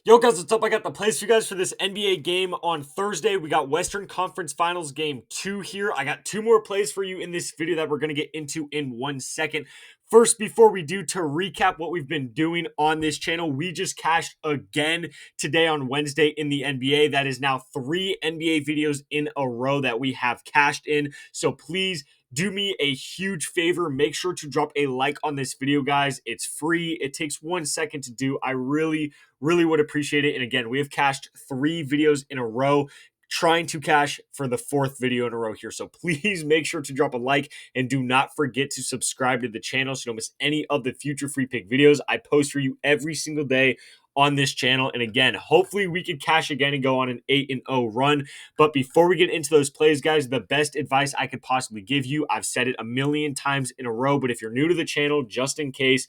Yo, guys, what's up? I got the plays for you guys for this NBA game on Thursday. We got Western Conference Finals game 2 here. I got two more plays for you in this video that we're going to get into in 1 second. First, before we do, to recap what we've been doing on this channel, we just cashed again today on Wednesday in the NBA. That is now 3 NBA videos in a row that we have cashed in. So please do me a huge favor. Make sure to drop a like on this video, guys. It's free. It takes 1 second to do. I really would appreciate it. And again, we have cashed 3 videos in a row, trying to cash for the 4th video in a row here. So please make sure to drop a like and do not forget to subscribe to the channel so you don't miss any of the future free pick videos I post for you every single day on this channel. And again, hopefully we could cash again and go on an 8-0 run. But before we get into those plays, guys, the best advice I could possibly give you, I've said it a million times in a row, but if you're new to the channel, just in case,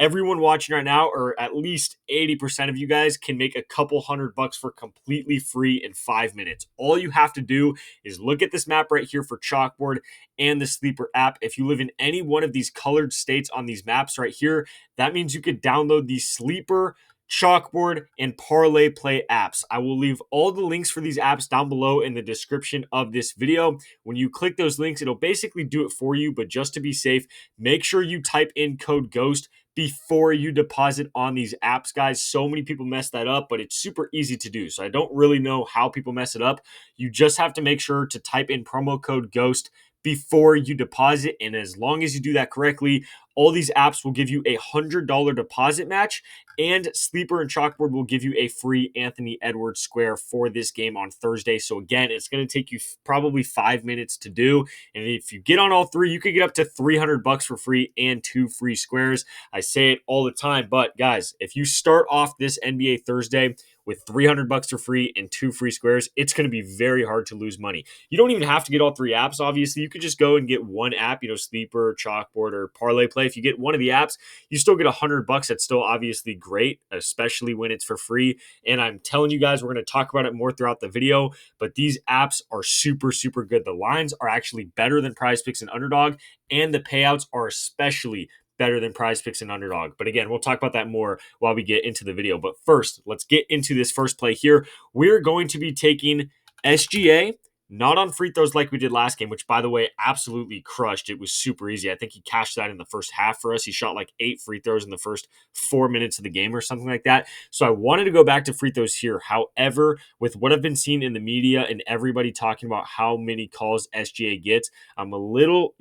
everyone watching right now, or at least 80% of you guys, can make a couple $100 for completely free in 5 minutes. All you have to do is look at this map right here for Chalkboard and the Sleeper app. If you live in any one of these colored states on these maps right here, that means you could download the Sleeper, Chalkboard, and Parlay Play apps. I will leave all the links for these apps down below in the description of this video. When you click those links, it'll basically do it for you, but just to be safe, make sure you type in code GHOST before you deposit on these apps, guys. So many people mess that up, but it's super easy to do. So I don't really know how people mess it up. You just have to make sure to type in promo code GHOST before you deposit. And as long as you do that correctly, all these apps will give you a $100 deposit match, and Sleeper and Chalkboard will give you a free Anthony Edwards square for this game on Thursday. So again, it's going to take you probably 5 minutes to do. And if you get on all 3, you could get up to $300 for free and 2 free squares. I say it all the time, but guys, if you start off this NBA Thursday with $300 for free and 2 free squares, it's going to be very hard to lose money. You don't even have to get all 3 apps. Obviously, you could just go and get one app, Sleeper, Chalkboard, or Parlay Play. If you get one of the apps, you still get $100. That's still obviously great, especially when it's for free. And I'm telling you guys, we're going to talk about it more throughout the video, but these apps are super good. The lines are actually better than Prizepicks and Underdog, and the payouts are especially better than Prizepicks and Underdog. But again, we'll talk about that more while we get into the video. But first, let's get into this first play here. We're going to be taking SGA, not on free throws like we did last game, which, by the way, absolutely crushed. It was super easy. I think he cashed that in the first half for us. He shot like 8 free throws in the first 4 minutes of the game or something like that. So I wanted to go back to free throws here. However, with what I've been seeing in the media and everybody talking about how many calls SGA gets, I'm a little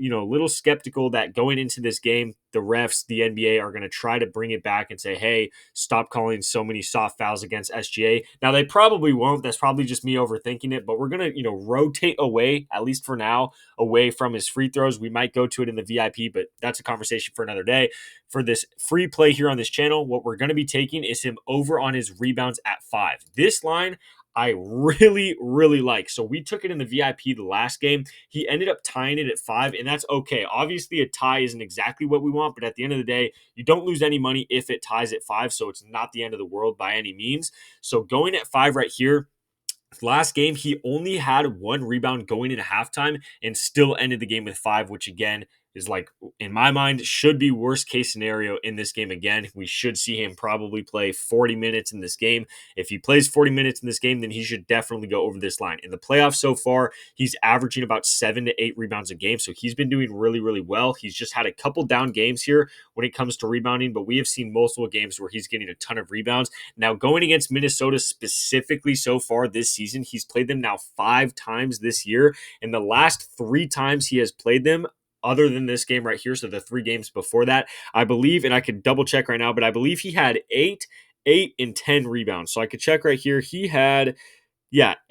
skeptical that going into this game, the refs, the NBA are going to try to bring it back and say, hey, stop calling so many soft fouls against SGA. Now, they probably won't. That's probably just me overthinking it, but we're going to, rotate away, at least for now, away from his free throws. We might go to it in the VIP, but that's a conversation for another day. For this free play here on this channel, what we're going to be taking is him over on his rebounds at 5. This line I really like. So we took it in the VIP the last game. He ended up tying it at 5, and that's okay. Obviously, a tie isn't exactly what we want, but at the end of the day, you don't lose any money if it ties at 5, so it's not the end of the world by any means. So going at 5 right here, last game, he only had 1 rebound going into halftime and still ended the game with 5, which again is, like, in my mind, should be worst case scenario in this game. Again, we should see him probably play 40 minutes in this game. If he plays 40 minutes in this game, then he should definitely go over this line. In the playoffs so far, he's averaging about 7 to 8 rebounds a game, so he's been doing really well. He's just had a couple down games here when it comes to rebounding, but we have seen multiple games where he's getting a ton of rebounds. Now, going against Minnesota specifically so far this season, he's played them now 5 times this year. In the last 3 times he has played them, other than this game right here, so the 3 games before that, I believe, and I could double check right now, but I believe he had 8, and 10 rebounds. So I could check right here. He had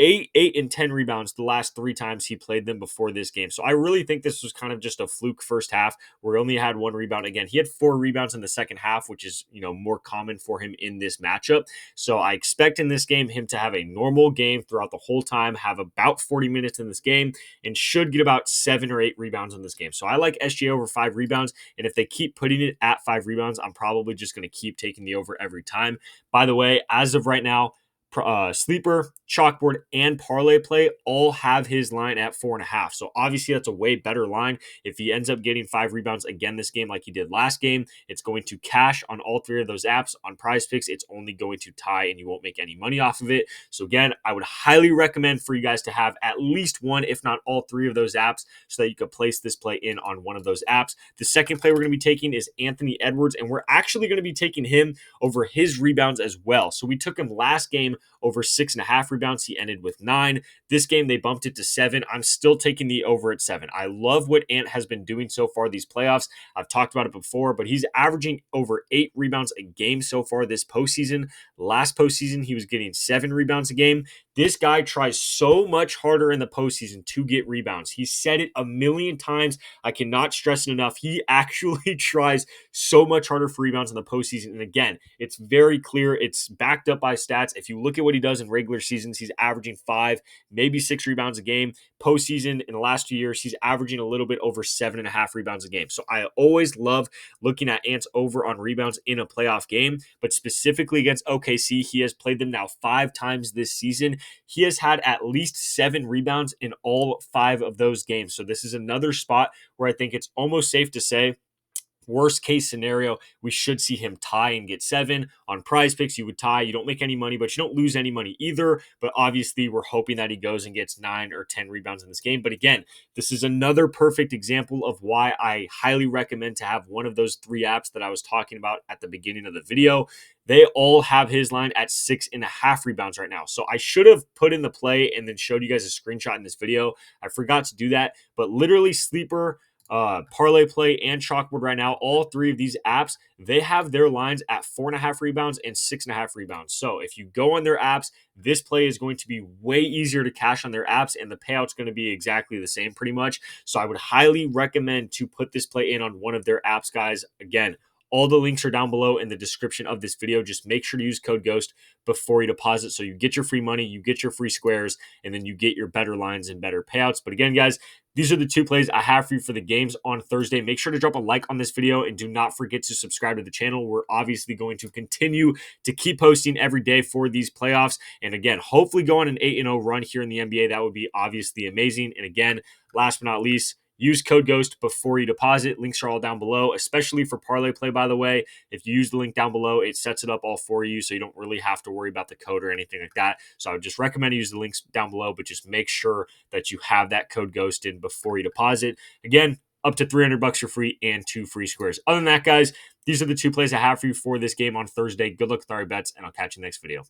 8, and 10 rebounds the last 3 times he played them before this game. So I really think this was kind of just a fluke first half where he only had 1 rebound. Again, he had 4 rebounds in the second half, which is, more common for him in this matchup. So I expect in this game him to have a normal game throughout the whole time, have about 40 minutes in this game, and should get about 7 or 8 rebounds in this game. So I like SGA over 5 rebounds, and if they keep putting it at 5 rebounds, I'm probably just going to keep taking the over every time. By the way, as of right now, sleeper, chalkboard, and parlay play all have his line at 4.5. So obviously that's a way better line. If he ends up getting 5 rebounds again this game like he did last game, it's going to cash on all 3 of those apps. On Prizepicks, it's only going to tie and you won't make any money off of it. So again, I would highly recommend for you guys to have at least one, if not all 3 of those apps, so that you could place this play in on one of those apps. The second play we're going to be taking is Anthony Edwards, and we're actually going to be taking him over his rebounds as well. So we took him last game over 6.5 rebounds. He ended with 9. This game, they bumped it to 7. I'm still taking the over at 7. I love what Ant has been doing so far these playoffs. I've talked about it before, but he's averaging over 8 rebounds a game so far this postseason. Last postseason, he was getting 7 rebounds a game. This guy tries so much harder in the postseason to get rebounds. He said it a million times. I cannot stress it enough. He actually tries so much harder for rebounds in the postseason. And again, it's very clear. It's backed up by stats. If you look at what he does in regular seasons, he's averaging 5, maybe 6 rebounds a game. Postseason in the last 2 years, he's averaging a little bit over 7.5 rebounds a game. So I always love looking at Ant's over on rebounds in a playoff game, but specifically against OKC, he has played them now 5 times this season. He has had at least 7 rebounds in all 5 of those games. So this is another spot where I think it's almost safe to say, worst case scenario, we should see him tie and get 7. On Prizepicks, you would tie. You don't make any money, but you don't lose any money either. But obviously, we're hoping that he goes and gets 9 or 10 rebounds in this game. But again, this is another perfect example of why I highly recommend to have one of those 3 apps that I was talking about at the beginning of the video. They all have his line at 6.5 rebounds right now. So I should have put in the play and then showed you guys a screenshot in this video. I forgot to do that, but literally sleeper, parlay play, and chalkboard right now, all 3 of these apps, they have their lines at 4.5 rebounds and 6.5 rebounds. So if you go on their apps, this play is going to be way easier to cash on their apps, and the payout's going to be exactly the same pretty much. So I would highly recommend to put this play in on one of their apps, guys. Again, all the links are down below in the description of this video. Just make sure to use code GHOST before you deposit so you get your free money, you get your free squares, and then you get your better lines and better payouts. But again, guys, these are the 2 plays I have for you for the games on Thursday. Make sure to drop a like on this video and do not forget to subscribe to the channel. We're obviously going to continue to keep posting every day for these playoffs. And again, hopefully go on an 8-0 run here in the NBA. That would be obviously amazing. And again, last but not least, use code GHOST before you deposit. Links are all down below, especially for parlay play, by the way. If you use the link down below, it sets it up all for you, so you don't really have to worry about the code or anything like that. So I would just recommend you use the links down below, but just make sure that you have that code GHOST in before you deposit. Again, up to $300 for free and 2 free squares. Other than that, guys, these are the 2 plays I have for you for this game on Thursday. Good luck with all your bets, and I'll catch you next video.